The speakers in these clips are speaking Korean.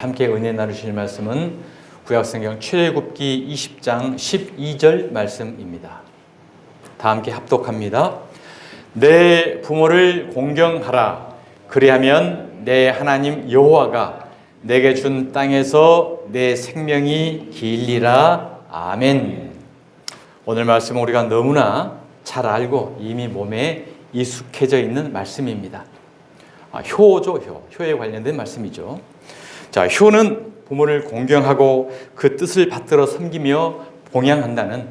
함께 은혜 나누실 말씀은 구약성경 출애굽기 20장 12절 말씀입니다. 다 함께 합독합니다. 내 부모를 공경하라. 그리하면 내 하나님 여호와가 내게 준 땅에서 내 생명이 길리라. 아멘. 오늘 말씀은 우리가 너무나 잘 알고 이미 몸에 익숙해져 있는 말씀입니다. 효죠, 효에 관련된 말씀이죠. 자, 효는 부모를 공경하고 그 뜻을 받들어 섬기며 봉양한다는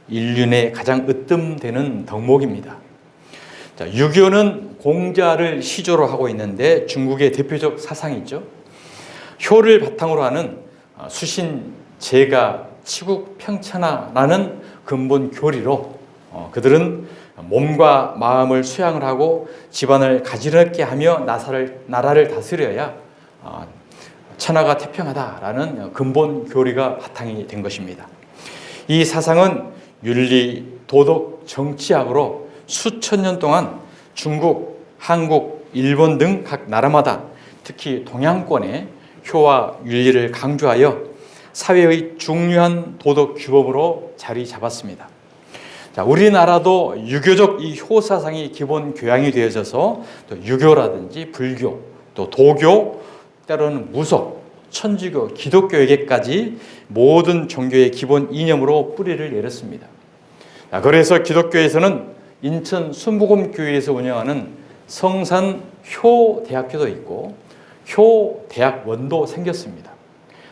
인륜의 가장 으뜸되는 덕목입니다. 자, 유교는 공자를 시조로 하고 있는데 중국의 대표적 사상이죠. 효를 바탕으로 하는 수신, 제가, 치국, 평천하라는 근본 교리로 그들은 몸과 마음을 수양을 하고 집안을 가지런하게 하며 나라를 다스려야 천하가 태평하다라는 근본 교리가 바탕이 된 것입니다. 이 사상은 윤리, 도덕, 정치학으로 수천 년 동안 중국, 한국, 일본 등 각 나라마다 특히 동양권의 효와 윤리를 강조하여 사회의 중요한 도덕 규범으로 자리 잡았습니다. 자, 우리나라도 유교적 이 효 사상이 기본 교양이 되어져서 또 유교라든지 불교, 또 도교, 때로는 무속, 천주교, 기독교에게까지 모든 종교의 기본 이념으로 뿌리를 내렸습니다. 그래서 기독교에서는 인천 순복음교회에서 운영하는 성산효대학교도 있고 효대학원도 생겼습니다.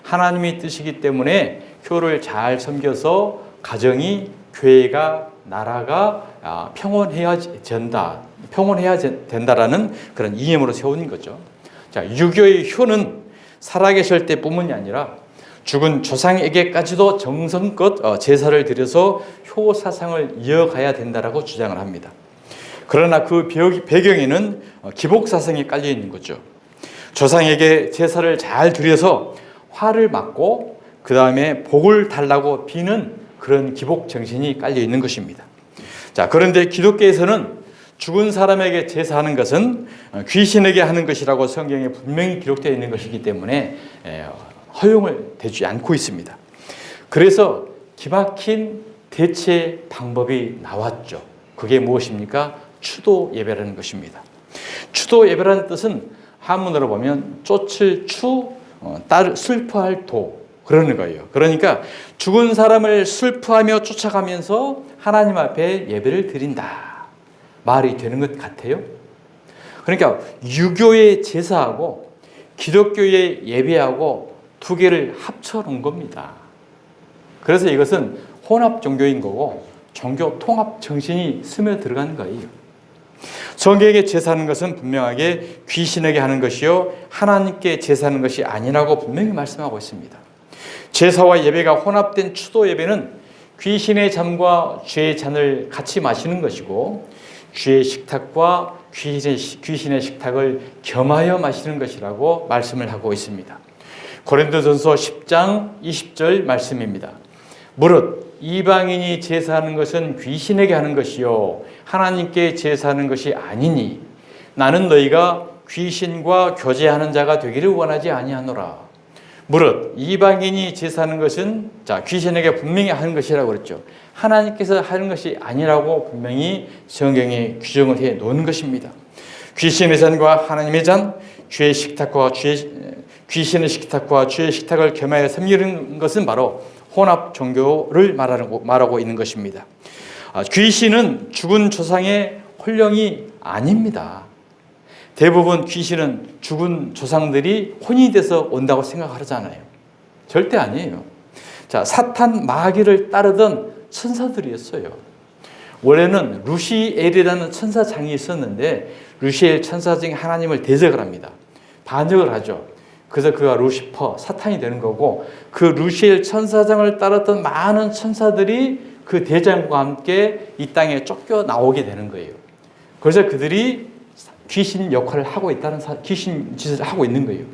하나님의 뜻이기 때문에 효를 잘 섬겨서 가정이, 교회가, 나라가 평온해야 된다라는 그런 이념으로 세운 거죠. 자, 유교의 효는 살아계실 때뿐만이 아니라 죽은 조상에게까지도 정성껏 제사를 드려서 효 사상을 이어가야 된다라고 주장을 합니다. 그러나 그 배경에는 기복 사상이 깔려 있는 거죠. 조상에게 제사를 잘 드려서 화를 맞고 그 다음에 복을 달라고 비는 그런 기복 정신이 깔려 있는 것입니다. 자, 그런데 기독교에서는 죽은 사람에게 제사하는 것은 귀신에게 하는 것이라고 성경에 분명히 기록되어 있는 것이기 때문에 허용을 되지 않고 있습니다. 그래서 기막힌 대체 방법이 나왔죠. 그게 무엇입니까? 추도 예배라는 것입니다. 추도 예배라는 뜻은 한문으로 보면 쫓을 추, 슬퍼할 도, 그러는 거예요. 그러니까 죽은 사람을 슬퍼하며 쫓아가면서 하나님 앞에 예배를 드린다. 말이 되는 것 같아요. 그러니까 유교의 제사하고 기독교의 예배하고 두 개를 합쳐 놓은 겁니다. 그래서 이것은 혼합 종교인 거고 종교 통합 정신이 스며들어간 거예요. 성경에게 제사하는 것은 분명하게 귀신에게 하는 것이요 하나님께 제사하는 것이 아니라고 분명히 말씀하고 있습니다. 제사와 예배가 혼합된 추도 예배는 귀신의 잠과 죄의 잔을 같이 마시는 것이고 죄의 식탁과 귀신의 식탁을 겸하여 마시는 것이라고 말씀을 하고 있습니다. 고린도전서 10장 20절 말씀입니다. 무릇 이방인이 제사하는 것은 귀신에게 하는 것이요 하나님께 제사하는 것이 아니니 나는 너희가 귀신과 교제하는 자가 되기를 원하지 아니하노라. 무릇 이방인이 제사하는 것은 귀신에게 분명히 하는 것이라고 그랬죠. 하나님께서 하는 것이 아니라고 분명히 성경에 규정을 해 놓은 것입니다. 귀신의 잔과 하나님의 잔, 귀신의 식탁과 죄의 식탁을 겸하여 섬기는 것은 바로 혼합 종교를 말하고 있는 것입니다. 귀신은 죽은 조상의 혼령이 아닙니다. 대부분 귀신은 죽은 조상들이 혼이 돼서 온다고 생각하잖아요. 절대 아니에요. 자, 사탄 마귀를 따르던 천사들이었어요. 원래는 루시엘이라는 천사장이 있었는데 루시엘 천사장이 하나님을 대적을 합니다. 반역을 하죠. 그래서 그가 루시퍼, 사탄이 되는 거고 그 루시엘 천사장을 따랐던 많은 천사들이 그 대장과 함께 이 땅에 쫓겨 나오게 되는 거예요. 그래서 그들이 귀신 역할을 하고 있다는 귀신 짓을 하고 있는 거예요.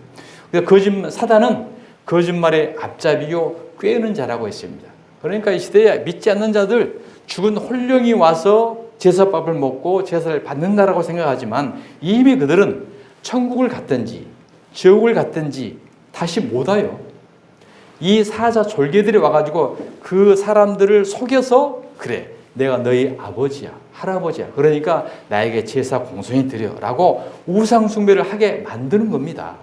그래서 사단은 거짓말의 앞잡이요 꾀는 자라고 했습니다. 그러니까 이 시대에 믿지 않는 자들 죽은 혼령이 와서 제사밥을 먹고 제사를 받는다라고 생각하지만 이미 그들은 천국을 갔든지 지옥을 갔든지 다시 못 와요. 이 사자 졸개들이 와가지고 그 사람들을 속여서 그래 내가 너희 아버지야 할아버지야 그러니까 나에게 제사 공송히 드려라고 우상 숭배를 하게 만드는 겁니다.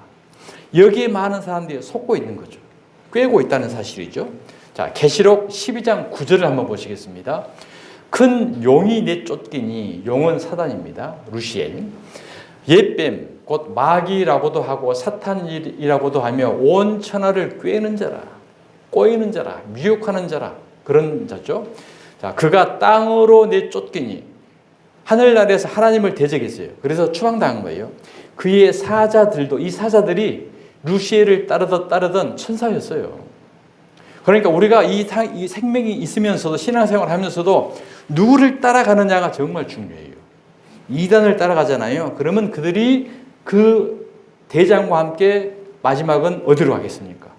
여기에 많은 사람들이 속고 있는 거죠. 꿰고 있다는 사실이죠. 자, 계시록 12장 9절을 한번 보시겠습니다. 큰 용이 내쫓기니 용은 사단입니다. 루시엘. 옛뱀 곧 마귀라고도 하고 사탄이라고도 하며 온 천하를 꿰는 자라 꼬이는 자라 미혹하는 자라 그런 자죠. 자, 그가 땅으로 내쫓기니 하늘나라에서 하나님을 대적했어요. 그래서 추방당한 거예요. 그의 사자들도 이 사자들이 루시엘을 따르던 천사였어요. 그러니까 우리가 이 생명이 있으면서도 신앙생활을 하면서도 누구를 따라가느냐가 정말 중요해요. 이단을 따라가잖아요. 그러면 그들이 그 대장과 함께 마지막은 어디로 가겠습니까?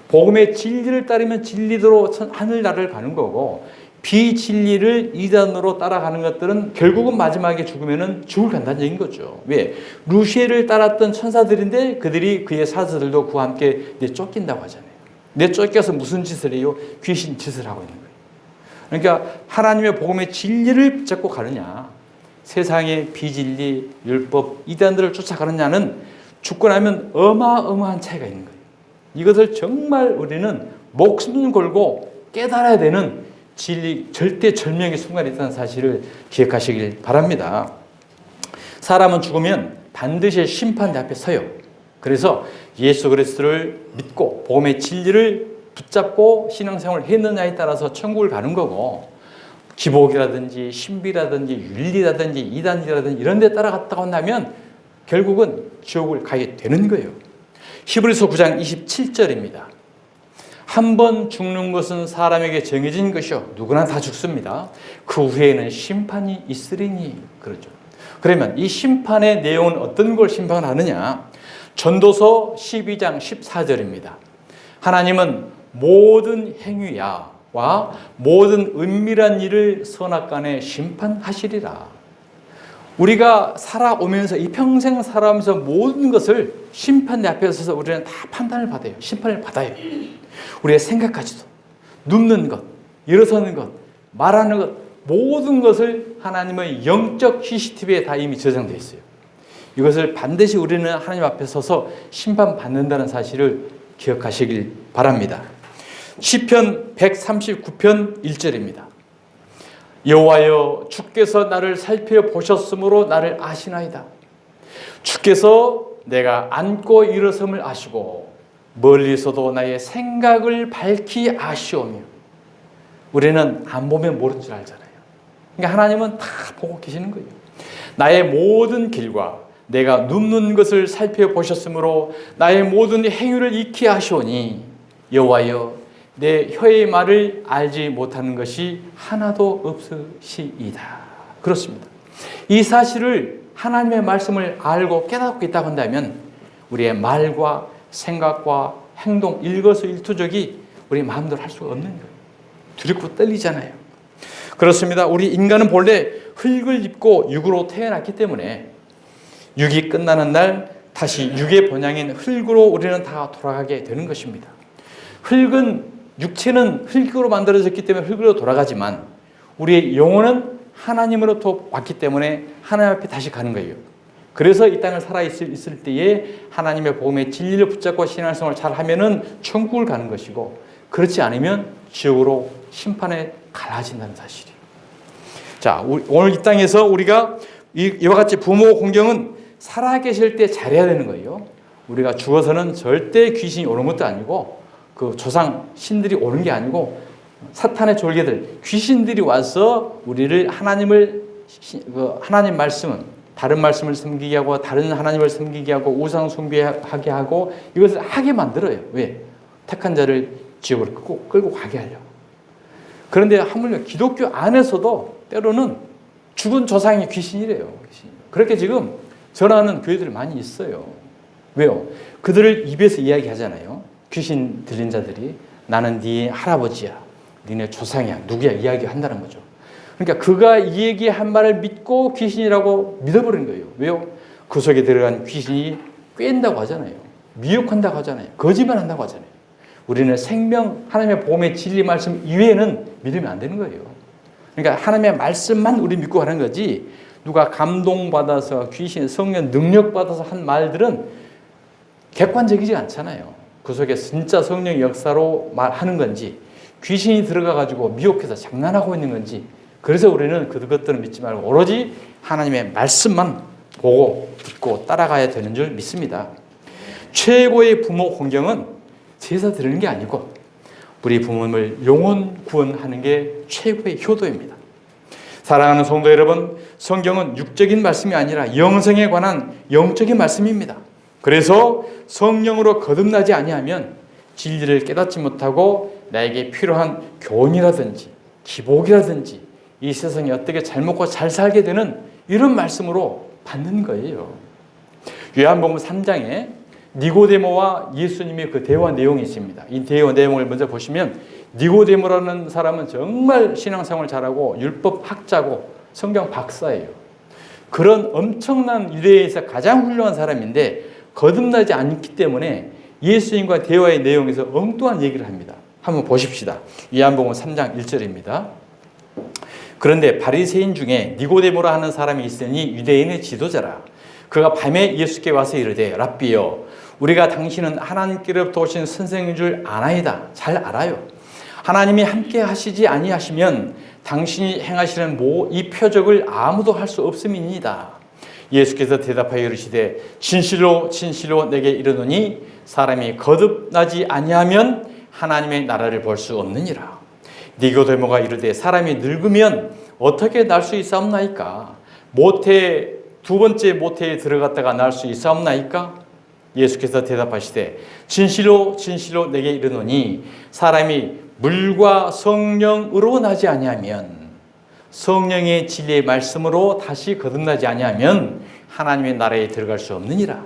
복음의 진리를 따르면 진리대로 하늘나라를 가는 거고 비진리를 이단으로 따라가는 것들은 결국은 마지막에 죽으면 죽을 간다는 얘기인 거죠. 왜? 루시엘을 따랐던 천사들인데 그들이 그의 사자들도 그와 함께 내쫓긴다고 하잖아요. 내쫓겨서 무슨 짓을 해요? 귀신 짓을 하고 있는 거예요. 그러니까 하나님의 복음의 진리를 붙잡고 가느냐 세상의 비진리, 율법, 이단들을 쫓아가느냐는 죽고 나면 어마어마한 차이가 있는 거예요. 이것을 정말 우리는 목숨을 걸고 깨달아야 되는 진리 절대절명의 순간이 있다는 사실을 기억하시길 바랍니다. 사람은 죽으면 반드시 심판대 앞에 서요. 그래서 예수 그리스도를 믿고 복음의 진리를 붙잡고 신앙생활을 했느냐에 따라서 천국을 가는 거고 기복이라든지 신비라든지 윤리라든지 이단이라든지 이런 데 따라갔다고 한다면 결국은 지옥을 가게 되는 거예요. 히브리서 9장 27절입니다. 한 번 죽는 것은 사람에게 정해진 것이요 누구나 다 죽습니다. 그 후에는 심판이 있으리니 그러죠. 그러면 이 심판의 내용은 어떤 걸 심판하느냐? 전도서 12장 14절입니다. 하나님은 모든 행위야와 모든 은밀한 일을 선악간에 심판하시리라. 우리가 살아오면서 이 평생 살아오면서 모든 것을 심판대 앞에 서서 우리는 다 판단을 받아요. 심판을 받아요. 우리의 생각까지도 눕는 것, 일어서는 것, 말하는 것 모든 것을 하나님의 영적 CCTV에 다 이미 저장되어 있어요. 이것을 반드시 우리는 하나님 앞에 서서 심판받는다는 사실을 기억하시길 바랍니다. 시편 139편 1절입니다. 여호와여 주께서 나를 살펴보셨으므로 나를 아시나이다. 주께서 내가 앉고 일어섬을 아시고 멀리서도 나의 생각을 밝히 아시오며 우리는 안 보면 모르는 줄 알잖아요. 그러니까 하나님은 다 보고 계시는 거예요. 나의 모든 길과 내가 눕는 것을 살펴보셨으므로 나의 모든 행위를 익히 아시오니 여호와여 내 혀의 말을 알지 못하는 것이 하나도 없으시이다. 그렇습니다. 이 사실을 하나님의 말씀을 알고 깨닫고 있다고 한다면 우리의 말과 생각과 행동 일거수일투족이 우리 마음대로 할 수가 없는 거예요. 두렵고 떨리잖아요. 그렇습니다. 우리 인간은 본래 흙을 입고 육으로 태어났기 때문에 육이 끝나는 날 다시 육의 본향인 흙으로 우리는 다 돌아가게 되는 것입니다. 육체는 흙으로 만들어졌기 때문에 흙으로 돌아가지만 우리의 영혼은 하나님으로부터 왔기 때문에 하나님 앞에 다시 가는 거예요. 그래서 이 땅을 살아있을 때에 하나님의 복음의 진리를 붙잡고 신앙생활을 잘 하면은 천국을 가는 것이고 그렇지 않으면 지옥으로 심판에 갈라진다는 사실이에요. 자, 오늘 이 땅에서 우리가 이와 같이 부모 공경은 살아계실 때 잘해야 되는 거예요. 우리가 죽어서는 절대 귀신이 오는 것도 아니고 그 조상 신들이 오는 게 아니고 사탄의 졸개들 귀신들이 와서 우리를 하나님 말씀은 다른 말씀을 섬기게 하고 다른 하나님을 섬기게 하고 우상 숭배하게 하고 이것을 하게 만들어요. 왜? 택한 자를 지옥으로 끌고 가게 하려고. 그런데 하물며 기독교 안에서도 때로는 죽은 조상이 귀신이래요. 그렇게 지금 전하는 교회들이 많이 있어요. 왜요? 그들을 입에서 이야기하잖아요. 귀신 들린 자들이 나는 네 할아버지야. 니네 조상이야. 누구야? 이야기한다는 거죠. 그러니까 그가 이 얘기한 말을 믿고 귀신이라고 믿어버린 거예요. 왜요? 그 속에 들어간 귀신이 꿰인다고 하잖아요. 미혹한다고 하잖아요. 거짓말한다고 하잖아요. 우리는 생명, 하나님의 복음의 진리 말씀 이외에는 믿으면 안 되는 거예요. 그러니까 하나님의 말씀만 우리 믿고 가는 거지, 누가 감동받아서 귀신, 성령 능력받아서 한 말들은 객관적이지 않잖아요. 그 속에 진짜 성령의 역사로 말하는 건지, 귀신이 들어가가지고 미혹해서 장난하고 있는 건지, 그래서 우리는 그것들은 믿지 말고 오로지 하나님의 말씀만 보고 듣고 따라가야 되는 줄 믿습니다. 최고의 부모 공경은 제사 드리는 게 아니고 우리 부모님을 영혼 구원하는 게 최고의 효도입니다. 사랑하는 성도 여러분, 성경은 육적인 말씀이 아니라 영성에 관한 영적인 말씀입니다. 그래서 성령으로 거듭나지 아니하면 진리를 깨닫지 못하고 나에게 필요한 교훈이라든지 기복이라든지 이 세상에 어떻게 잘 먹고 잘 살게 되는 이런 말씀으로 받는 거예요. 요한복음 3장에 니고데모와 예수님의 그 대화 내용이 있습니다. 이 대화 내용을 먼저 보시면, 니고데모라는 사람은 정말 신앙생활 잘하고 율법 학자고 성경 박사예요. 그런 엄청난 유대에서 가장 훌륭한 사람인데 거듭나지 않기 때문에 예수님과 대화의 내용에서 엉뚱한 얘기를 합니다. 한번 보십시다. 요한복음 3장 1절입니다. 그런데 바리새인 중에 니고데모라 하는 사람이 있으니 유대인의 지도자라. 그가 밤에 예수께 와서 이르되, 랍비여, 우리가 당신은 하나님께로부터 오신 선생인 줄 아나이다. 잘 알아요. 하나님이 함께 하시지 아니하시면 당신이 행하시는 이 표적을 아무도 할 수 없음이니이다. 예수께서 대답하여 이르시되, 진실로 진실로 내게 이르노니 사람이 거듭나지 아니하면 하나님의 나라를 볼 수 없느니라. 니고데모가 이르되, 사람이 늙으면 어떻게 날 수 있사옵나이까? 두 번째 모태에 들어갔다가 날 수 있사옵나이까? 예수께서 대답하시되, 진실로 진실로 내게 이르노니 사람이 물과 성령으로 나지 아니하면, 성령의 진리의 말씀으로 다시 거듭나지 아니하면 하나님의 나라에 들어갈 수 없느니라.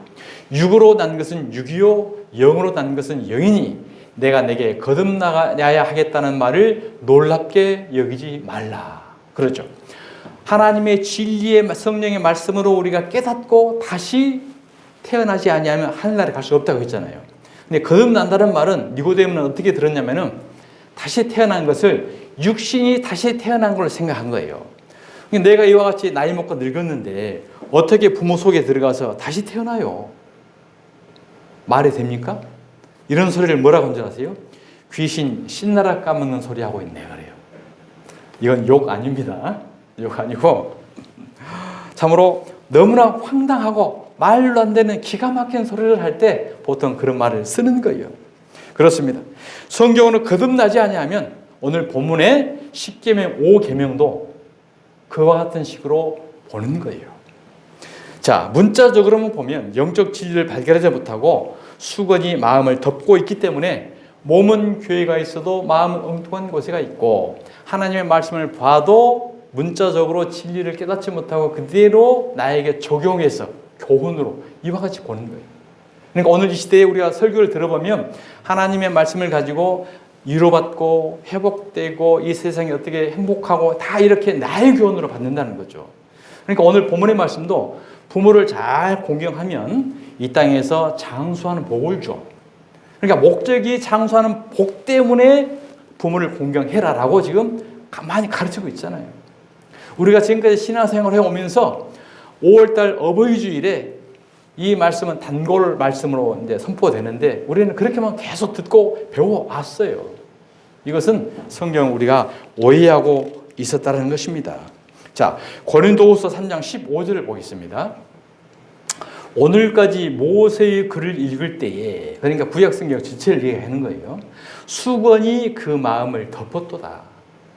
육으로 난 것은 육이요 영으로 난 것은 영이니 내가 내게 거듭나야 하겠다는 말을 놀랍게 여기지 말라. 그렇죠. 하나님의 진리의 성령의 말씀으로 우리가 깨닫고 다시 태어나지 아니하면 하늘나라에 갈 수 없다고 했잖아요. 근데 거듭난다는 말은 니고데모는 어떻게 들었냐면은 다시 태어난 것을 육신이 다시 태어난 걸 생각한 거예요. 내가 이와 같이 나이 먹고 늙었는데 어떻게 부모 속에 들어가서 다시 태어나요? 말이 됩니까? 이런 소리를 뭐라고 하는 줄 아세요? 귀신 신나라 까먹는 소리 하고 있네 그래요. 이건 욕 아닙니다. 욕 아니고 참으로 너무나 황당하고 말로 안 되는 기가 막힌 소리를 할 때 보통 그런 말을 쓰는 거예요. 그렇습니다. 성경으로 거듭나지 아니하면 오늘 본문의 10계명 5계명도 그와 같은 식으로 보는 거예요. 자, 문자적으로만 보면 영적 진리를 발견하지 못하고 수건이 마음을 덮고 있기 때문에 몸은 교회가 있어도 마음은 엉뚱한 곳에 있고 하나님의 말씀을 봐도 문자적으로 진리를 깨닫지 못하고 그대로 나에게 적용해서 교훈으로 이와 같이 보는 거예요. 그러니까 오늘 이 시대에 우리가 설교를 들어보면 하나님의 말씀을 가지고 위로받고 회복되고 이 세상이 어떻게 행복하고 다 이렇게 나의 교훈으로 받는다는 거죠. 그러니까 오늘 본문의 말씀도 부모를 잘 공경하면 이 땅에서 장수하는 복을 줘. 그러니까 목적이 장수하는 복 때문에 부모를 공경해라라고 지금 많이 가르치고 있잖아요. 우리가 지금까지 신앙생활을 해오면서 5월달 어버이 주일에 이 말씀은 단골 말씀으로 이제 선포되는데 우리는 그렇게만 계속 듣고 배워왔어요. 이것은 성경 우리가 오해하고 있었다는 것입니다. 자, 고린도후서 3장 15절을 보겠습니다. 오늘까지 모세의 글을 읽을 때에, 그러니까 구약성경 전체를 얘기하는 거예요. 수건이 그 마음을 덮었도다.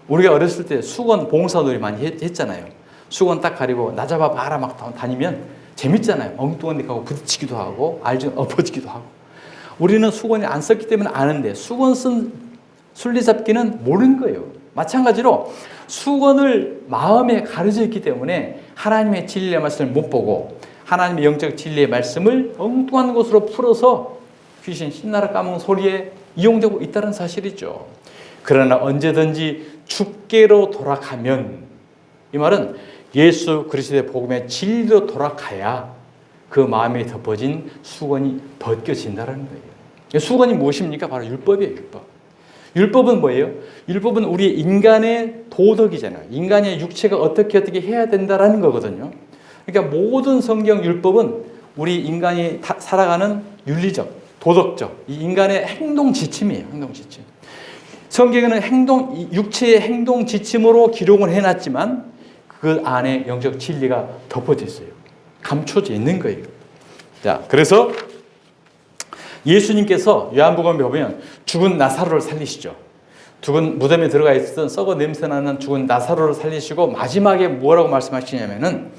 우리가 어렸을 때 수건 봉사놀이 많이 했잖아요. 수건 딱 가리고 나 잡아 봐라 막 다니면 재밌잖아요. 엉뚱한 데 가고 부딪히기도 하고 알죠? 엎어지기도 하고. 우리는 수건이 안 썼기 때문에 아는데 수건 쓴 술래잡기는 모르는 거예요. 마찬가지로 수건을 마음에 가려져 있기 때문에 하나님의 진리의 말씀을 못 보고 하나님의 영적 진리의 말씀을 엉뚱한 곳으로 풀어서 귀신 신나라 까먹는 소리에 이용되고 있다는 사실이죠. 그러나 언제든지 주께로 돌아가면, 이 말은 예수 그리스도의 복음의 진리로 돌아가야 그 마음에 덮어진 수건이 벗겨진다는 거예요. 수건이 무엇입니까? 바로 율법이에요. 율법. 율법은 뭐예요? 율법은 우리 인간의 도덕이잖아요. 인간의 육체가 어떻게 해야 된다라는 거거든요. 그러니까 모든 성경 율법은 우리 인간이 살아가는 윤리적, 도덕적, 이 인간의 행동 지침이에요. 행동 지침. 성경에는 육체의 행동 지침으로 기록을 해놨지만 그 안에 영적 진리가 덮어져 있어요. 감춰져 있는 거예요. 자, 그래서 예수님께서 요한복음에 보면 죽은 나사로를 살리시죠. 죽은 무덤에 들어가 있었던 썩어 냄새나는 죽은 나사로를 살리시고 마지막에 뭐라고 말씀하시냐면은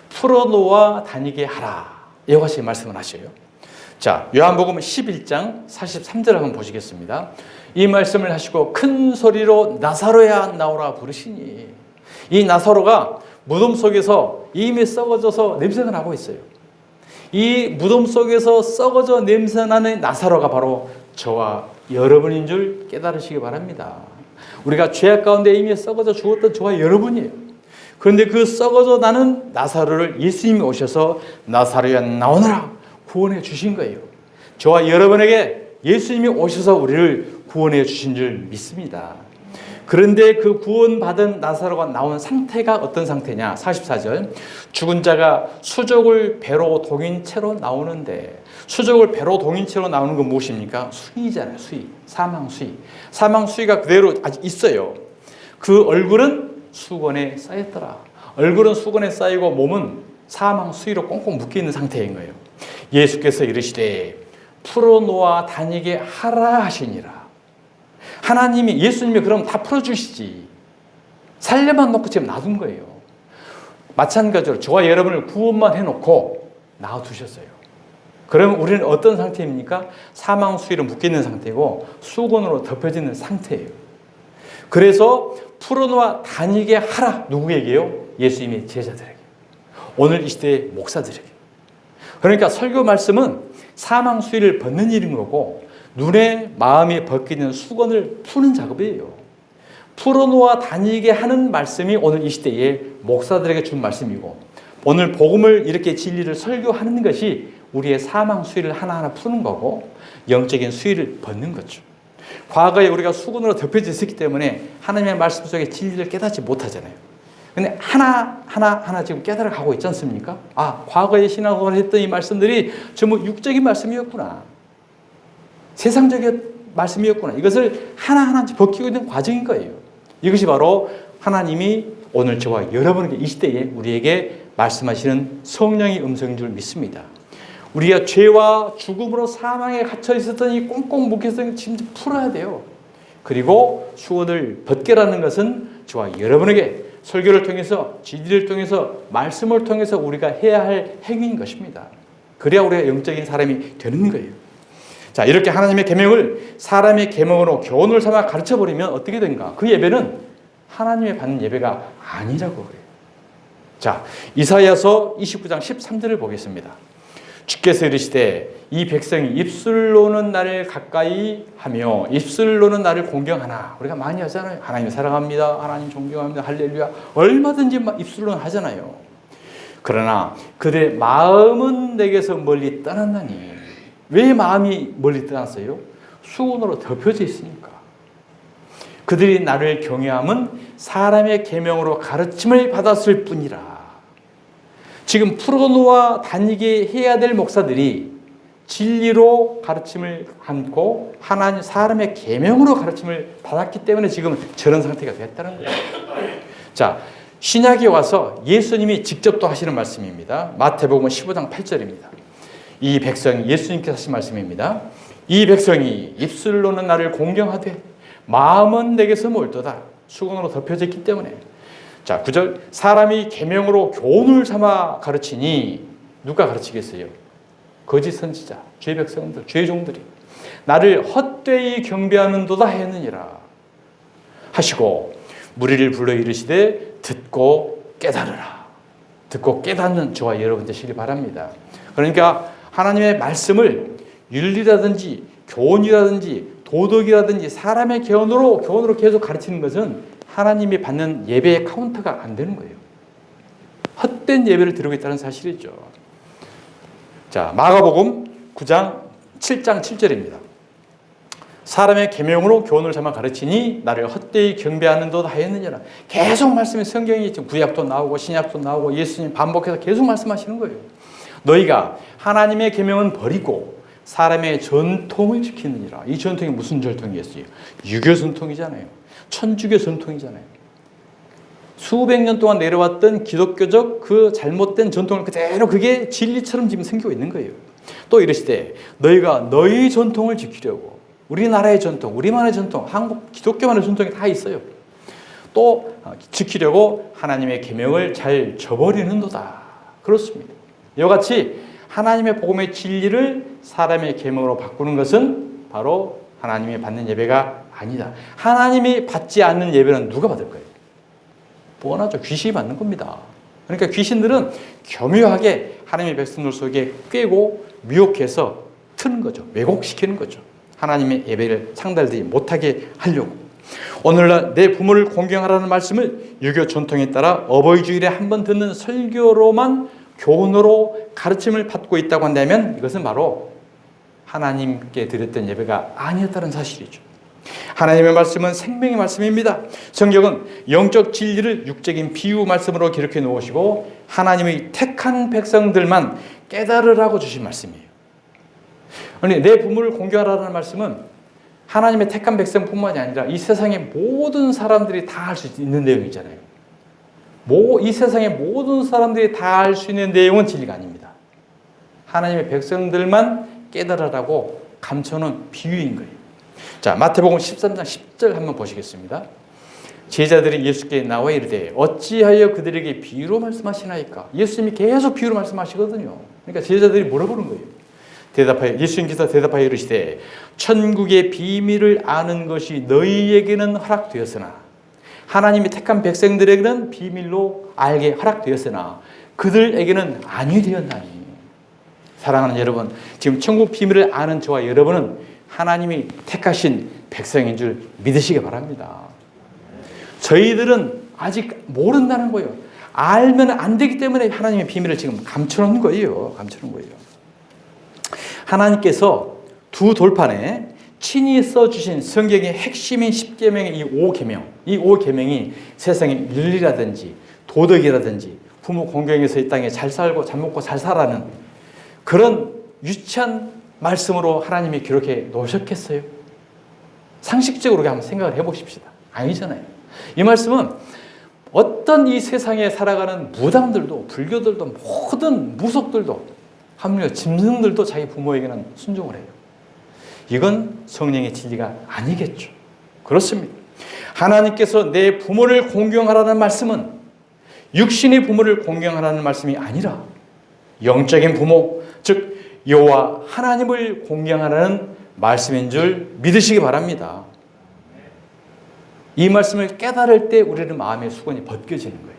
풀어놓아 다니게 하라. 이와 같이 말씀을 하셔요. 자, 요한복음 11장 43절 한번 보시겠습니다. 이 말씀을 하시고 큰 소리로 나사로야 나오라 부르시니, 이 나사로가 무덤 속에서 이미 썩어져서 냄새가 나고 있어요. 이 무덤 속에서 썩어져 냄새나는 나사로가 바로 저와 여러분인 줄 깨달으시기 바랍니다. 우리가 죄악 가운데 이미 썩어져 죽었던 저와 여러분이에요. 그런데 그 썩어져 나는 나사로를 예수님이 오셔서 나사로야 나오너라 구원해 주신 거예요. 저와 여러분에게 예수님이 오셔서 우리를 구원해 주신 줄 믿습니다. 그런데 그 구원받은 나사로가 나온 상태가 어떤 상태냐? 44절. 죽은 자가 수족을 배로 동인 채로 나오는데, 수족을 배로 동인 채로 나오는 건 무엇입니까? 수의잖아요. 수의. 사망 수의. 사망 수의가 그대로 아직 있어요. 그 얼굴은 수건에 쌓였더라. 얼굴은 수건에 쌓이고 몸은 사망 수의로 꽁꽁 묶여 있는 상태인 거예요. 예수께서 이르시되 풀어놓아 다니게 하라 하시니라. 하나님이, 예수님이 그럼 다 풀어주시지. 살려만 놓고 지금 놔둔 거예요. 마찬가지로 저와 여러분을 구원만 해놓고 놔두셨어요. 그럼 우리는 어떤 상태입니까? 사망 수위로 묶여있는 상태고 수건으로 덮여지는 상태예요. 그래서 풀어놓아 다니게 하라. 누구에게요? 예수님의 제자들에게. 오늘 이 시대의 목사들에게. 그러니까 설교 말씀은 사망 수위를 벗는 일인 거고, 눈에 마음에 벗기는 수건을 푸는 작업이에요. 풀어놓아 다니게 하는 말씀이 오늘 이 시대에 목사들에게 준 말씀이고, 오늘 복음을 이렇게 진리를 설교하는 것이 우리의 사망 수위를 하나하나 푸는 거고 영적인 수위를 벗는 거죠. 과거에 우리가 수건으로 덮여져 있었기 때문에 하나님의 말씀 속에 진리를 깨닫지 못하잖아요. 근데 하나 지금 깨달아가고 있지 않습니까? 아, 과거에 신앙생활을 했던 이 말씀들이 전부 육적인 말씀이었구나. 세상적인 말씀이었구나. 이것을 하나하나 벗기고 있는 과정인 거예요. 이것이 바로 하나님이 오늘 저와 여러분에게 이 시대에 우리에게 말씀하시는 성령의 음성인 줄 믿습니다. 우리가 죄와 죽음으로 사망에 갇혀 있었던 이 꽁꽁 묶였던 짐을 풀어야 돼요. 그리고 수건을 벗겨라는 것은 저와 여러분에게 설교를 통해서, 진리를 통해서, 말씀을 통해서 우리가 해야 할 행위인 것입니다. 그래야 우리가 영적인 사람이 되는 거예요. 자, 이렇게 하나님의 계명을 사람의 계명으로 교훈을 삼아 가르쳐버리면 어떻게 된가? 그 예배는 하나님의 받는 예배가 아니라고 그래요. 자, 이사야서 29장 13절을 보겠습니다. 주께서 이르시되 이 백성이 입술로는 나를 가까이 하며 입술로는 나를 공경하나. 우리가 많이 하잖아요. 하나님 사랑합니다. 하나님 존경합니다. 할렐루야. 얼마든지 입술로는 하잖아요. 그러나 그들의 마음은 내게서 멀리 떠났나니. 왜 마음이 멀리 떠났어요? 수건으로 덮여져 있으니까. 그들이 나를 경외함은 사람의 계명으로 가르침을 받았을 뿐이라. 지금 풀어놓아 다니게 해야 될 목사들이 진리로 가르침을 않고 하나님 사람의 계명으로 가르침을 받았기 때문에 지금 저런 상태가 됐다는 거예요. 자, 신약에 와서 예수님이 직접 또 하시는 말씀입니다. 마태복음 15장 8절입니다. 이 백성이, 예수님께서 하신 말씀입니다. 이 백성이 입술로는 나를 공경하되 마음은 내게서 멀도다. 수건으로 덮여져 있기 때문에. 자, 9절. 사람이 계명으로 교훈을 삼아 가르치니 누가 가르치겠어요? 거짓 선지자, 죄 백성들, 죄종들이 나를 헛되이 경배하는도다 했느니라 하시고 무리를 불러 이르시되 듣고 깨달으라. 듣고 깨닫는 저와 여러분 되시길 바랍니다. 그러니까 하나님의 말씀을 윤리라든지 교훈이라든지 도덕이라든지 사람의 교훈으로 계속 가르치는 것은 하나님이 받는 예배의 카운터가 안 되는 거예요. 헛된 예배를 드리고 있다는 사실이죠. 자, 마가복음 9장 7장 7절입니다. 사람의 계명으로 교훈을 삼아 가르치니 나를 헛되이 경배하는도다 하였느니라. 계속 말씀이 성경이 지금 구약도 나오고 신약도 나오고 예수님 반복해서 계속 말씀하시는 거예요. 너희가 하나님의 계명은 버리고 사람의 전통을 지키느니라. 이 전통이 무슨 전통이었어요? 유교 전통이잖아요. 천주교 전통이잖아요. 수백 년 동안 내려왔던 기독교적 그 잘못된 전통을 그대로 그게 진리처럼 지금 생기고 있는 거예요. 또 이르시되 너희가 너희 전통을 지키려고 우리나라의 전통, 우리만의 전통, 한국 기독교만의 전통이 다 있어요. 또 지키려고 하나님의 계명을 잘 저버리는도다. 그렇습니다. 이와 같이 하나님의 복음의 진리를 사람의 계명으로 바꾸는 것은 바로 하나님이 받는 예배가 아니다. 하나님이 받지 않는 예배는 누가 받을 거예요? 뻔하죠. 귀신이 받는 겁니다. 그러니까 귀신들은 교묘하게 하나님의 백성들 속에 꿰고 미혹해서 트는 거죠. 왜곡시키는 거죠. 하나님의 예배를 상달되지 못하게 하려고. 오늘날 내 부모를 공경하라는 말씀을 유교 전통에 따라 어버이 주일에 한 번 듣는 설교로만 교훈으로 가르침을 받고 있다고 한다면 이것은 바로 하나님께 드렸던 예배가 아니었다는 사실이죠. 하나님의 말씀은 생명의 말씀입니다. 성경은 영적 진리를 육적인 비유 말씀으로 기록해 놓으시고 하나님의 택한 백성들만 깨달으라고 주신 말씀이에요. 아니, 내 부모를 공경하라는 말씀은 하나님의 택한 백성뿐만이 아니라 이 세상의 모든 사람들이 다 할 수 있는 내용이잖아요. 이 세상의 모든 사람들이 다 할 수 있는 내용은 진리가 아닙니다. 하나님의 백성들만 깨달으라고 감춰놓은 비유인 거예요. 자, 마태복음 13장 10절 한번 보시겠습니다. 제자들이 예수께 나와 이르되 어찌하여 그들에게 비유로 말씀하시나이까? 예수님이 계속 비유로 말씀하시거든요. 그러니까 제자들이 물어보는 거예요. 예수님께서 대답하여 이르시되 천국의 비밀을 아는 것이 너희에게는 허락되었으나 하나님이 택한 백성들에게는 비밀로 알게 허락되었으나 그들에게는 아니 되었나니. 사랑하는 여러분, 지금 천국 비밀을 아는 저와 여러분은 하나님이 택하신 백성인 줄 믿으시기 바랍니다. 저희들은 아직 모른다는 거예요. 알면 안 되기 때문에 하나님의 비밀을 지금 감춰놓은 거예요. 하나님께서 두 돌판에 친히 써주신 성경의 핵심인 10계명의 이 5계명, 이 5계명이 세상의 윤리라든지 도덕이라든지 부모 공경해서 이 땅에 잘 살고 잘 먹고 잘 살아는 그런 유치한 말씀으로 하나님이 기록해 놓으셨겠어요? 상식적으로 한번 생각을 해보십시다. 아니잖아요. 이 말씀은 어떤 이 세상에 살아가는 무당들도 불교들도 모든 무속들도 하물며 짐승들도 자기 부모에게는 순종을 해요. 이건 성령의 진리가 아니겠죠. 그렇습니다. 하나님께서 내 부모를 공경하라는 말씀은 육신의 부모를 공경하라는 말씀이 아니라 영적인 부모, 즉 여호와 하나님을 공경하라는 말씀인 줄 믿으시기 바랍니다. 이 말씀을 깨달을 때 우리는 마음의 수건이 벗겨지는 거예요.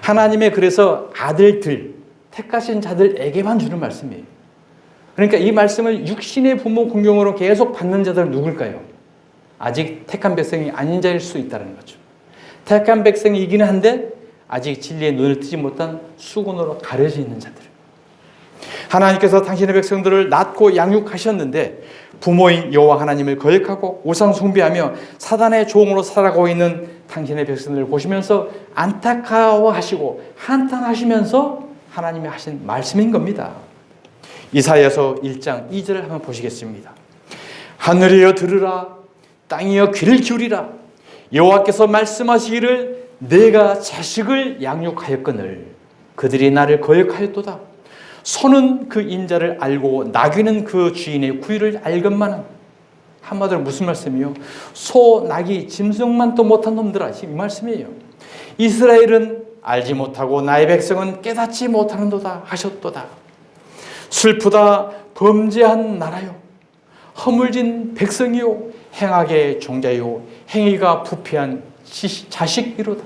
하나님의 그래서 아들들, 택하신 자들에게만 주는 말씀이에요. 그러니까 이 말씀을 육신의 부모 공경으로 계속 받는 자들은 누굴까요? 아직 택한 백성이 아닌 자일 수 있다는 거죠. 택한 백성이기는 한데 아직 진리의 눈을 뜨지 못한 수건으로 가려져 있는 자들. 하나님께서 당신의 백성들을 낳고 양육하셨는데 부모인 여호와 하나님을 거역하고 우상 숭배하며 사단의 종으로 살아가고 있는 당신의 백성들을 보시면서 안타까워하시고 한탄하시면서 하나님이 하신 말씀인 겁니다. 이사야서 1장 2절을 한번 보시겠습니다. 하늘이여 들으라, 땅이여 귀를 기울이라. 여호와께서 말씀하시기를 내가 자식을 양육하였거늘 그들이 나를 거역하였도다. 소는 그 인자를 알고 나귀는 그 주인의 구유를 알건만은. 한마디로 무슨 말씀이요? 소, 나귀, 짐승만도 못한 놈들아, 이 말씀이에요. 이스라엘은 알지 못하고 나의 백성은 깨닫지 못하는도다 하셨도다. 슬프다 범죄한 나라요, 허물진 백성이요, 행악의 종자요, 행위가 부패한 자식이로다.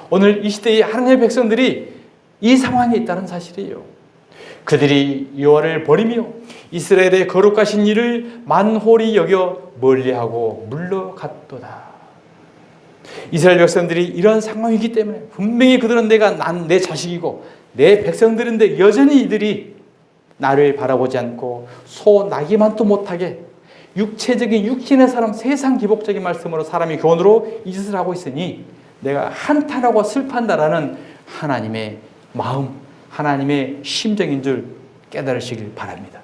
오늘 이 시대의 하나님의 백성들이 이 상황에 있다는 사실이에요. 그들이 여호와를 버리며 이스라엘의 거룩하신 일을 만홀히 여겨 멀리하고 물러갔도다. 이스라엘 백성들이 이런 상황이기 때문에 분명히 그들은 내 자식이고 내 백성들인데 여전히 이들이 나를 바라보지 않고 소 나기만도 못하게 육체적인 육신의 사람, 세상 기복적인 말씀으로 사람이 교훈으로 이 짓을 하고 있으니 내가 한탄하고 슬퍼한다라는 하나님의 마음, 하나님의 심정인 줄 깨달으시길 바랍니다.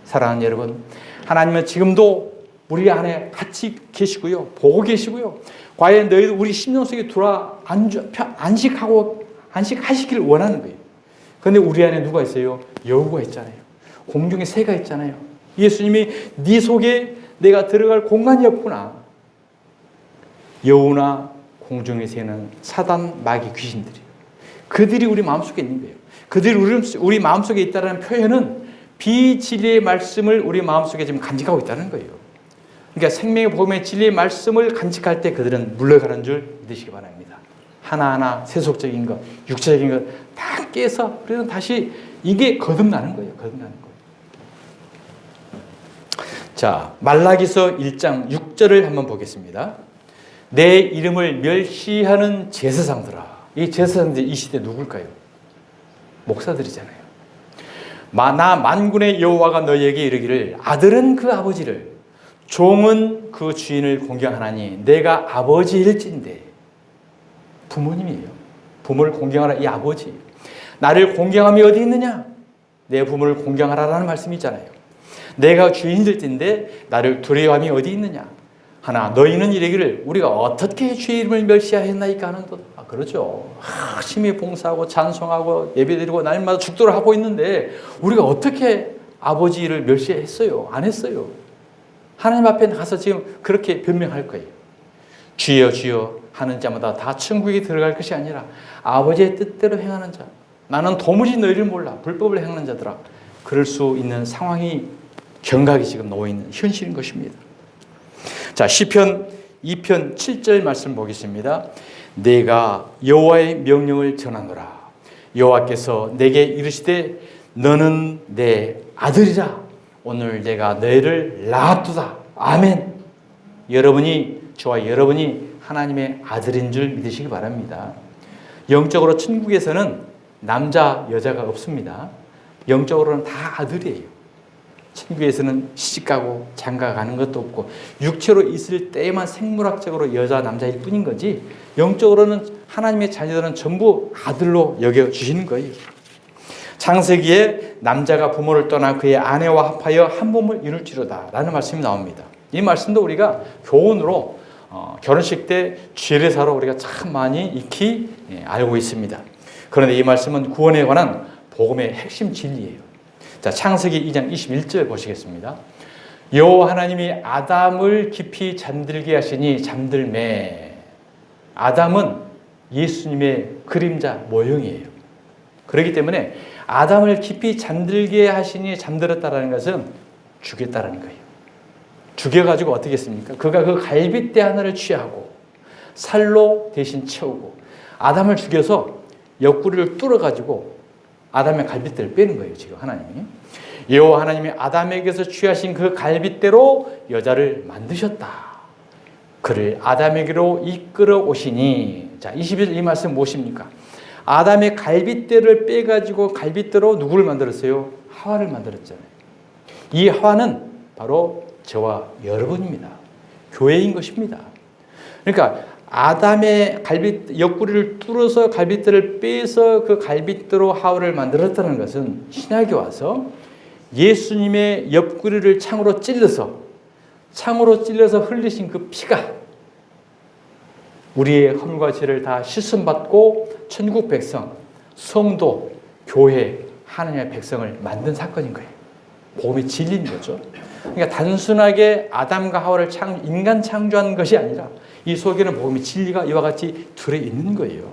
사랑하는 여러분, 하나님은 지금도 우리 안에 같이 계시고요, 보고 계시고요. 과연 너희들 우리 심령 속에 들어와 안식하시길 원하는 거예요. 그런데 우리 안에 누가 있어요? 여우가 있잖아요. 공중에 새가 있잖아요. 예수님이 네 속에 내가 들어갈 공간이 없구나. 여우나 공중의 새는 사단, 마귀, 귀신들이에요. 그들이 우리 마음속에 있는 거예요. 그들이 우리 마음속에 있다는 표현은 비진리의 말씀을 우리 마음속에 지금 간직하고 있다는 거예요. 그러니까 생명의 복음의 진리의 말씀을 간직할 때 그들은 물러가는 줄 믿으시기 바랍니다. 하나하나 세속적인 것, 육체적인 것 다 깨서 그래서 다시 이게 거듭나는 거예요. 거듭나는 거예요. 자, 말라기서 1장 6절을 한번 보겠습니다. 내 이름을 멸시하는 제사장들아. 이 제사장들이 이 시대 누굴까요? 목사들이잖아요. 나 만군의 여호와가 너희에게 이르기를 아들은 그 아버지를 종은 그 주인을 공경하나니 내가 아버지일진데. 부모님이에요. 부모를 공경하라 이 아버지. 나를 공경함이 어디 있느냐? 내 부모를 공경하라라는 말씀이 있잖아요. 내가 주인일진데 나를 두려워함이 어디 있느냐? 하나 너희는 이르기를 우리가 어떻게 주의 이름을 멸시하였나이까 하는 것. 그렇죠. 열심히 봉사하고 찬송하고 예배드리고 날마다 죽도록 하고 있는데 우리가 어떻게 아버지를 멸시했어요? 안 했어요. 하나님 앞에 가서 지금 그렇게 변명할 거예요. 주여 주여 하는 자마다 다 천국에 들어갈 것이 아니라 아버지의 뜻대로 행하는 자. 나는 도무지 너희를 몰라. 불법을 행하는 자들아. 그럴 수 있는 상황이 경각이 지금 놓여 있는 현실인 것입니다. 자, 시편 2편 7절 말씀 보겠습니다. 내가 여호와의 명령을 전하노라. 여호와께서 내게 이르시되 너는 내 아들이라. 오늘 내가 너희를 낳았도다. 아멘. 저와 여러분이 하나님의 아들인 줄 믿으시기 바랍니다. 영적으로 천국에서는 남자, 여자가 없습니다. 영적으로는 다 아들이에요. 천국에서는 시집가고 장가가는 것도 없고 육체로 있을 때에만 생물학적으로 여자, 남자일 뿐인 거지 영적으로는 하나님의 자녀들은 전부 아들로 여겨주시는 거예요. 창세기에 남자가 부모를 떠나 그의 아내와 합하여 한 몸을 이룰지로다 라는 말씀이 나옵니다. 이 말씀도 우리가 교훈으로 결혼식 때 죄례사로 우리가 참 많이 익히 알고 있습니다. 그런데 이 말씀은 구원에 관한 복음의 핵심 진리예요. 자, 창세기 2장 21절 보시겠습니다. 여호와 하나님이 아담을 깊이 잠들게 하시니 잠들매. 아담은 예수님의 그림자 모형이에요. 그렇기 때문에 아담을 깊이 잠들게 하시니 잠들었다라는 것은 죽였다라는 거예요. 죽여가지고 어떻게 했습니까? 그가 그 갈빗대 하나를 취하고 살로 대신 채우고 아담을 죽여서 옆구리를 뚫어가지고 아담의 갈빗대를 빼는 거예요. 지금 하나님이. 여호와 하나님이 아담에게서 취하신 그 갈빗대로 여자를 만드셨다. 그를 아담에게로 이끌어 오시니. 자, 21절 이 말씀 무엇입니까? 아담의 갈빗대를 빼가지고 갈빗대로 누구를 만들었어요? 하와를 만들었잖아요. 이 하와는 바로 저와 여러분입니다. 교회인 것입니다. 그러니까 아담의 옆구리를 뚫어서 갈빗대를 빼서 그 갈빗대로 하와를 만들었다는 것은 신약에 와서 예수님의 옆구리를 창으로 찔러서 흘리신 그 피가 우리의 허물과 죄를 다 씻음받고 천국 백성, 성도, 교회, 하나님의 백성을 만든 사건인 거예요. 복음의 진리인 거죠. 그러니까 단순하게 아담과 하와를 인간 창조한 것이 아니라 이 속에는 복음의 진리가 이와 같이 들어있는 거예요.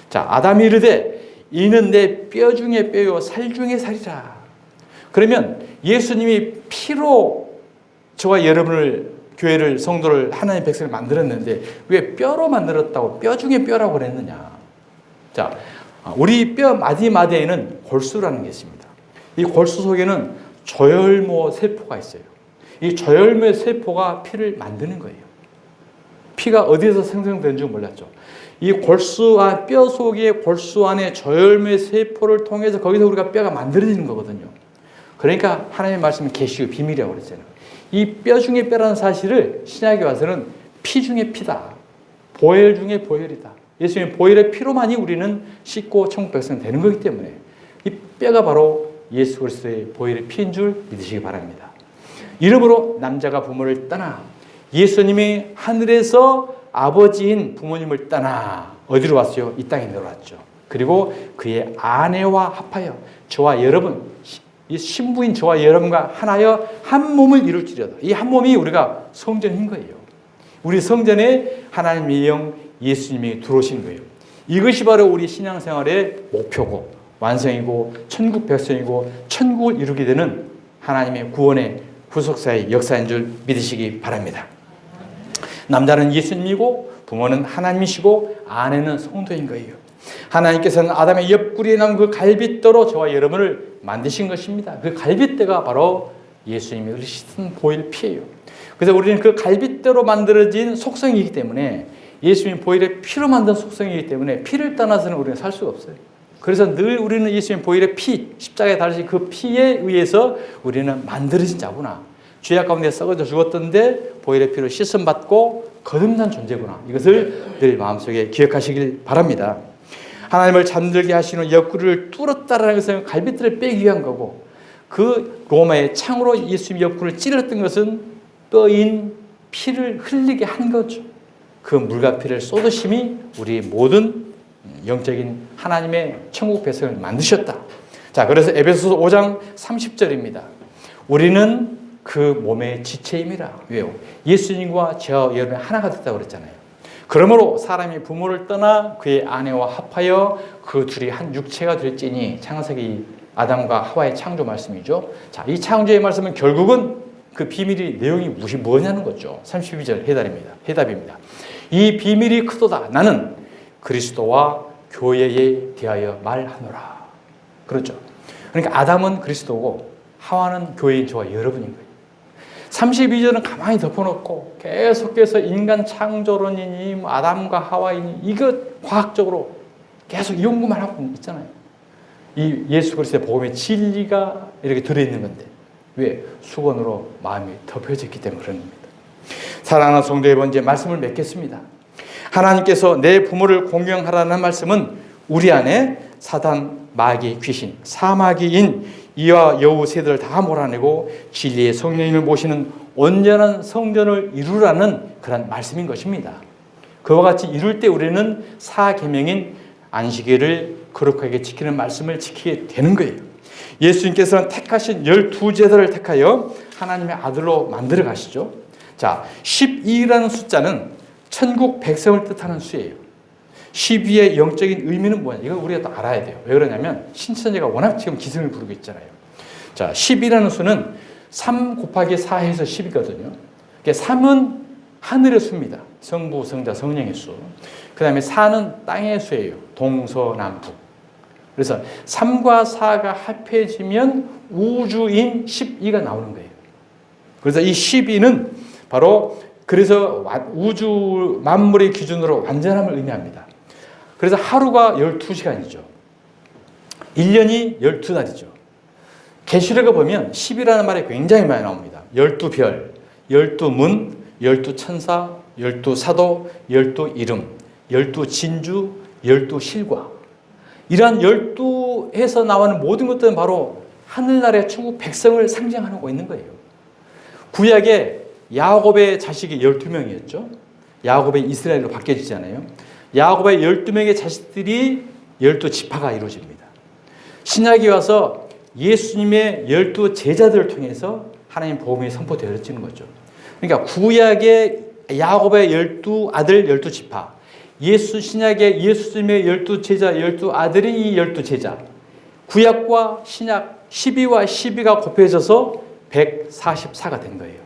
자, 아담이 이르되 이는 내 뼈 중에 뼈요 살 중에 살이라. 그러면 예수님이 피로 저와 여러분을 교회를 성도를 하나님의 백성을 만들었는데 왜 뼈로 만들었다고 뼈 중에 뼈라고 그랬느냐. 자, 우리 뼈 마디마디에는 골수라는 게 있습니다. 이 골수 속에는 조혈모 세포가 있어요. 이 조혈모 세포가 피를 만드는 거예요. 피가 어디에서 생성되는 줄 몰랐죠. 이 뼈 속의 골수 안에 저혈의 세포를 통해서 거기서 우리가 뼈가 만들어지는 거거든요. 그러니까 하나님의 말씀은 계시의 비밀이라고 그랬잖아요. 이 뼈 중에 뼈라는 사실을 신약에 와서는 피 중에 피다. 보혈 중에 보혈이다. 예수님의 보혈의 피로만이 우리는 씻고 천국 백성 되는 거기 때문에 이 뼈가 바로 예수 그리스도의 보혈의 피인 줄 믿으시기 바랍니다. 이러므로 남자가 부모를 떠나 예수님이 하늘에서 아버지인 부모님을 떠나 어디로 왔어요? 이 땅에 내려왔죠. 그리고 그의 아내와 합하여 저와 여러분, 이 신부인 저와 여러분과 하나여 한 몸을 이룰지려다. 이 한 몸이 우리가 성전인 거예요. 우리 성전에 하나님의 영 예수님이 들어오신 거예요. 이것이 바로 우리 신앙생활의 목표고 완성이고 천국 백성이고 천국을 이루게 되는 하나님의 구원의 구속사의 역사인 줄 믿으시기 바랍니다. 남자는 예수님이고 부모는 하나님이시고 아내는 성도인 거예요. 하나님께서는 아담의 옆구리에 남은 그 갈빗대로 저와 여러분을 만드신 것입니다. 그 갈빗대가 바로 예수님이 흘리신 보혈 피예요. 그래서 우리는 그 갈빗대로 만들어진 속성이기 때문에 예수님 보혈의 피로 만든 속성이기 때문에 피를 떠나서는 우리는 살 수가 없어요. 그래서 늘 우리는 예수님 보혈의 피, 십자가에 달리신 그 피에 의해서 우리는 만들어진 자구나. 죄악 가운데 썩어져 죽었던데 보혈의 피로 씻음받고 거듭난 존재구나. 이것을 늘 마음속에 기억하시길 바랍니다. 하나님을 잠들게 하시는 옆구리를 뚫었다라는 것은 갈빗대를 빼기 위한 거고 그 로마의 창으로 예수님 옆구리를 찔렀던 것은 뼈인 피를 흘리게 한 거죠. 그 물과 피를 쏟으심이 우리 모든 영적인 하나님의 천국 백성을 만드셨다. 자, 그래서 에베소서 5장 30절입니다. 우리는 그 몸의 지체임이라. 왜요? 예수님과 저와 여러분이 하나가 됐다고 그랬잖아요. 그러므로 사람이 부모를 떠나 그의 아내와 합하여 그 둘이 한 육체가 될지니 창세기 아담과 하와의 창조 말씀이죠. 자, 이 창조의 말씀은 결국은 그 비밀이 내용이 뭐냐는 거죠. 32절 해답입니다. 이 비밀이 크도다. 나는 그리스도와 교회에 대하여 말하노라. 그렇죠. 그러니까 아담은 그리스도고 하와는 교회인 저와 여러분인 거예요. 32절은 가만히 덮어놓고 계속해서 인간 창조론이니 아담과 하와이니 이거 과학적으로 계속 연구만 하고 있잖아요. 이 예수 그리스도의 복음의 진리가 이렇게 들어있는 건데 왜? 수건으로 마음이 덮여졌기 때문에 그런 겁니다. 사랑하는 성도 여러분, 이제 말씀을 맺겠습니다. 하나님께서 내 부모를 공경하라는 말씀은 우리 안에 사단, 마귀, 귀신, 사마귀인 이와 여우 세대를 다 몰아내고 진리의 성령님을 모시는 온전한 성전을 이루라는 그런 말씀인 것입니다. 그와 같이 이룰 때 우리는 사계명인 안식일을 거룩하게 지키는 말씀을 지키게 되는 거예요. 예수님께서는 택하신 12제자를 택하여 하나님의 아들로 만들어 가시죠. 자, 12라는 숫자는 천국 백성을 뜻하는 수예요. 12의 영적인 의미는 뭐냐? 이거 우리가 또 알아야 돼요. 왜 그러냐면 신천지가 워낙 지금 기승을 부르고 있잖아요. 자, 10이라는 수는 3 곱하기 4해서 10이거든요. 3은 하늘의 수입니다. 성부, 성자, 성령의 수. 그 다음에 4는 땅의 수예요. 동서남북. 그래서 3과 4가 합해지면 우주인 12가 나오는 거예요. 그래서 이 12는 바로 그래서 우주 만물의 기준으로 완전함을 의미합니다. 그래서 하루가 12시간이죠. 1년이 12달이죠. 계시록에 보면 10이라는 말이 굉장히 많이 나옵니다. 12별, 12문, 12천사, 12사도, 12이름, 12진주, 12실과. 이러한 12에서 나오는 모든 것들은 바로 하늘나라의 천국 백성을 상징하고 있는 거예요. 구약에 야곱의 자식이 12명이었죠. 야곱의 이스라엘로 바뀌어지잖아요. 야곱의 12명의 자식들이 12지파가 이루어집니다. 신약에 와서 예수님의 12제자들을 통해서 하나님 복음이 선포되어지는 거죠. 그러니까 구약의 야곱의 12아들 12지파, 신약의 예수님의 12제자 12아들이 이 12제자, 구약과 신약 12와 12가 곱해져서 144가 된 거예요.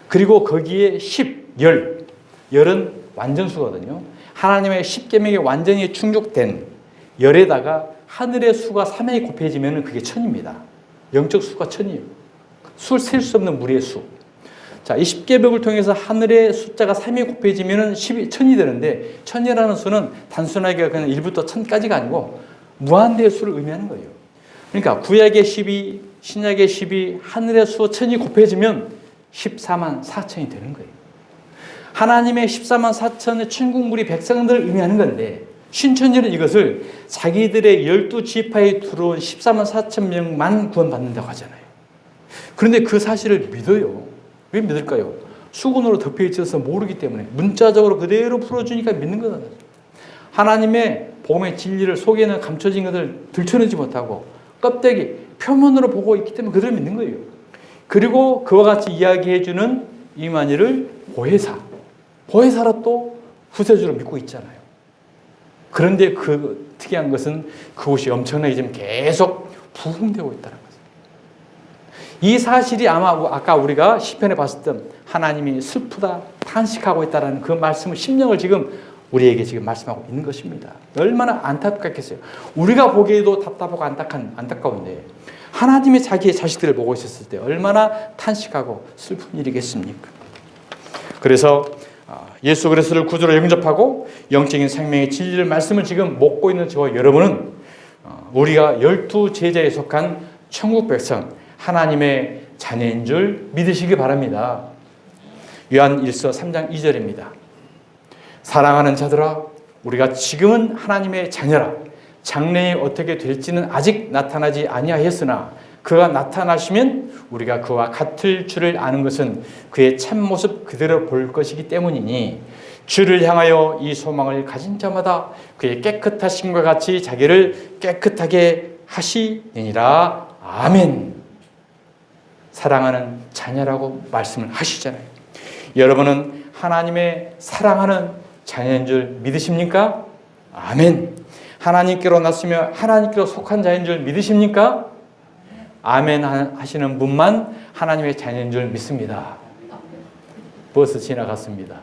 그리고 거기에 10은 완전수거든요. 하나님의 10계명이 완전히 충족된 열에다가 하늘의 수가 3에 곱해지면 그게 천입니다. 영적 수가 천이에요. 셀 수 없는 무리의 수. 자, 이 10계명을 통해서 하늘의 숫자가 3이 곱해지면 1000이 되는데 1000이라는 수는 단순하게 그냥 1부터 1000까지가 아니고 무한대의 수를 의미하는 거예요. 그러니까 구약의 12, 신약의 12, 하늘의 수 1000이 곱해지면 14만 4천이 되는 거예요. 하나님의 14만 4천의 천국무리 백성들을 의미하는 건데 신천지는 이것을 자기들의 12지파에 들어온 14만 4천 명만 구원받는다고 하잖아요. 그런데 그 사실을 믿어요. 왜 믿을까요? 수군으로 덮여 있어서 모르기 때문에 문자적으로 그대로 풀어주니까 믿는 거다. 하나님의 복음의 진리를 속에는 감춰진 것을 들춰내지 못하고 껍데기, 표면으로 보고 있기 때문에 그대로 믿는 거예요. 그리고 그와 같이 이야기해주는 이만희를 보혜사로 또 구세주로 믿고 있잖아요. 그런데 그 특이한 것은 그곳이 엄청나게 지금 계속 부흥되고 있다는 거죠. 이 사실이 아마 아까 우리가 시편에 봤을 때 하나님이 슬프다, 탄식하고 있다는 그 말씀을 심령을 지금 우리에게 지금 말씀하고 있는 것입니다. 얼마나 안타깝겠어요. 우리가 보기에도 답답하고 안타까운데 하나님이 자기의 자식들을 보고 있었을 때 얼마나 탄식하고 슬픈 일이겠습니까? 그래서 예수 그리스도를 구주로 영접하고 영적인 생명의 진리를 말씀을 지금 먹고 있는 저와 여러분은 우리가 12제자에 속한 천국 백성 하나님의 자녀인 줄 믿으시기 바랍니다. 요한 1서 3장 2절입니다. 사랑하는 자들아 우리가 지금은 하나님의 자녀라. 장래에 어떻게 될지는 아직 나타나지 아니하였으나 그가 나타나시면 우리가 그와 같을 줄을 아는 것은 그의 참모습 그대로 볼 것이기 때문이니 주를 향하여 이 소망을 가진 자마다 그의 깨끗하심과 같이 자기를 깨끗하게 하시느니라. 아멘. 사랑하는 자녀라고 말씀을 하시잖아요. 여러분은 하나님의 사랑하는 자녀인 줄 믿으십니까? 아멘. 하나님께로 났으며 하나님께로 속한 자인 줄 믿으십니까? 아멘 하시는 분만 하나님의 자녀인 줄 믿습니다. 버스 지나갔습니다.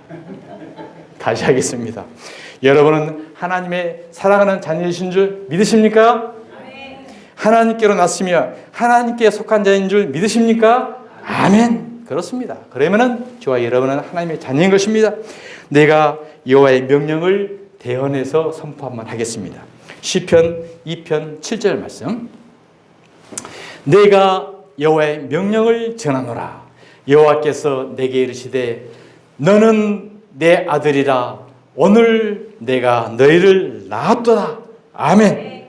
다시 하겠습니다. 여러분은 하나님의 사랑하는 자녀이신 줄 믿으십니까? 하나님께로 났으며 하나님께 속한 자인 줄 믿으십니까? 아멘. 그렇습니다. 그러면은 저와 여러분은 하나님의 자녀인 것입니다. 내가 여호와의 명령을 대언해서 선포 한번 하겠습니다. 시편 2편 7절 말씀. 내가 여호와의 명령을 전하노라. 여호와께서 내게 이르시되 너는 내 아들이라. 오늘 내가 너희를 낳았도다. 아멘.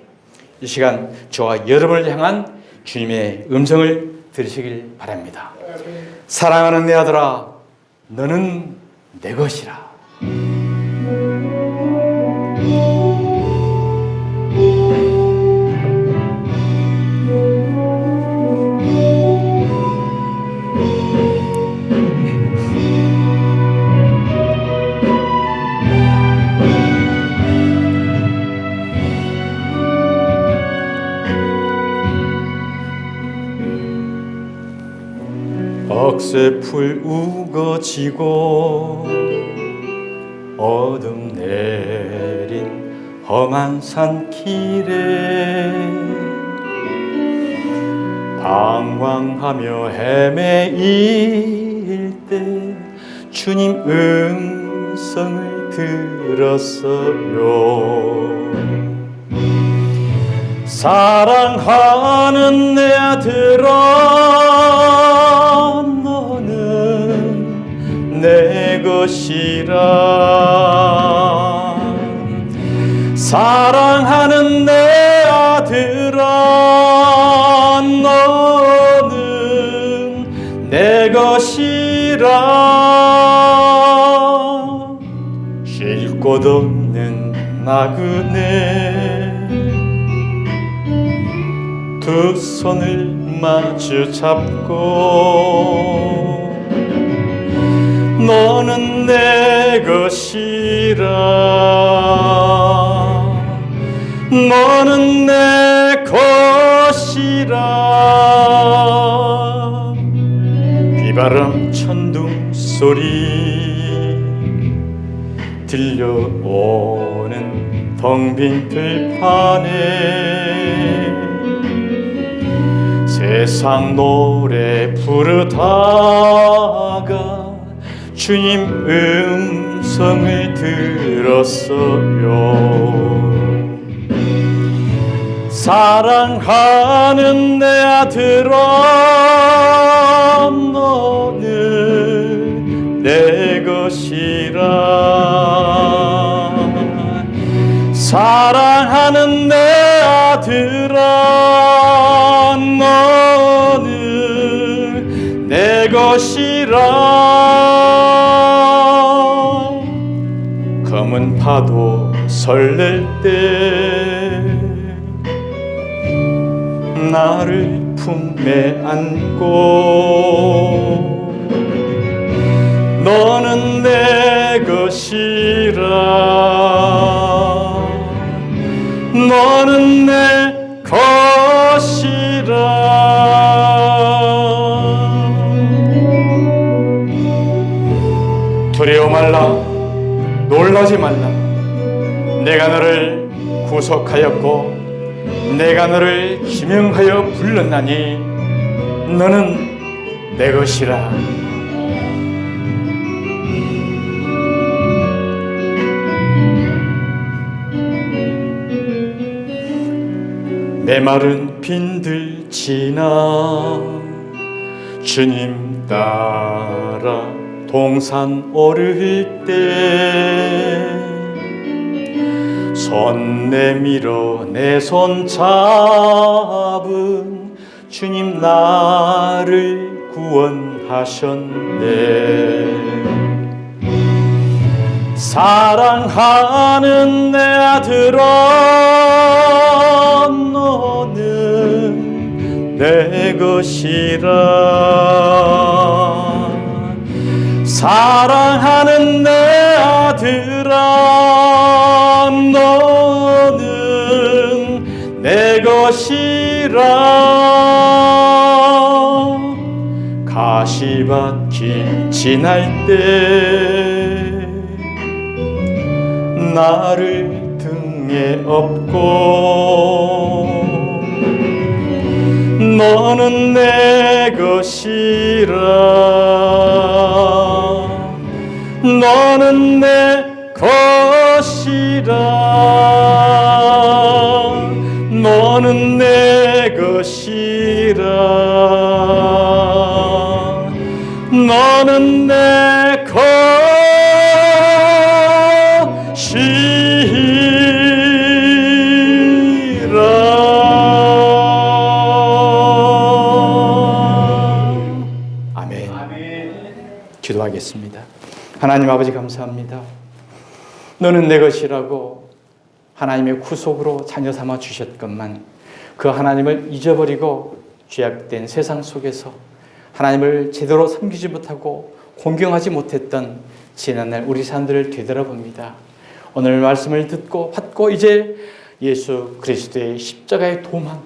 이 시간 저와 여러분을 향한 주님의 음성을 들으시길 바랍니다. 사랑하는 내 아들아, 너는 내 것이라. 억새풀 우거지고 어둠 내린 험한 산길에 방황하며 헤매일 때 주님 음성을 들었어요. 사랑하는 내 아들아, 내 것이라. 사랑하는 내 아들아, 너는 내 것이라. 쉴 곳 없는 나그네 두 손을 마주 잡고 너는 내 것이라. 너는 내 것이라. 비바람 천둥 소리 들려오는 텅 빈 들판에 세상 노래 부르다가 주님 음성을 들었어요. 사랑하는 내 아들아, 너는 내 것이라. 사랑하는 내 아들아, 너는 내 것이라. 검은 파도 설렐 때 나를 품에 안고 너는 내 것이라. 너는 내 것이라. 두려워 말라, 놀라지 말라. 내가 너를 구속하였고 내가 너를 지명하여 불렀나니 너는 내 것이라. 메마른 빈들 지나 주님 따라 동산 오를 때 손 내밀어 내 손 잡은 주님 나를 구원하셨네. 사랑하는 내 아들아, 너는 내 것이라. 사랑하는 내 아들아, 너는 내 것이라. 가시밭길 지날 때 나를 등에 업고 너는 내 것이라. 너는 내 것이라. 너는 내 것이라. 너는 내 것이라. 아멘. 기도하겠습니다. 하나님 아버지 감사합니다. 너는 내 것이라고 하나님의 구속으로 자녀 삼아 주셨건만 그 하나님을 잊어버리고 죄악된 세상 속에서 하나님을 제대로 섬기지 못하고 공경하지 못했던 지난날 우리 사람들을 되돌아봅니다. 오늘 말씀을 듣고 받고 이제 예수 그리스도의 십자가의 도만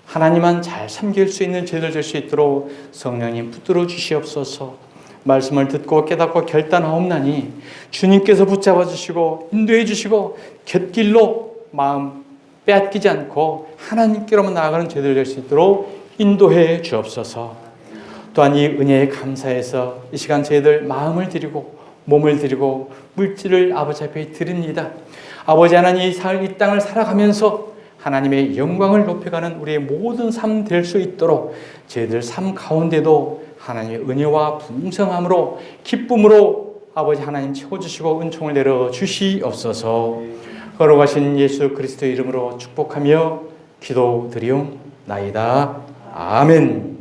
하나님만 잘 섬길 수 있는 죄를 질 수 있도록 성령님 붙들어 주시옵소서. 말씀을 듣고 깨닫고 결단하옵나니 주님께서 붙잡아 주시고 인도해 주시고 곁길로 마음 빼앗기지 않고 하나님께로만 나아가는 죄를 질 수 있도록 인도해 주옵소서. 또한 이 은혜에 감사해서 이 시간 저희들 마음을 드리고 몸을 드리고 물질을 아버지 앞에 드립니다. 아버지 하나님 이 땅을 살아가면서 하나님의 영광을 높여가는 우리의 모든 삶 될 수 있도록 저희들 삶 가운데도 하나님의 은혜와 풍성함으로 기쁨으로 아버지 하나님 채워주시고 은총을 내려 주시옵소서. 걸어가신 예수 그리스도의 이름으로 축복하며 기도드리옵나이다. 아멘.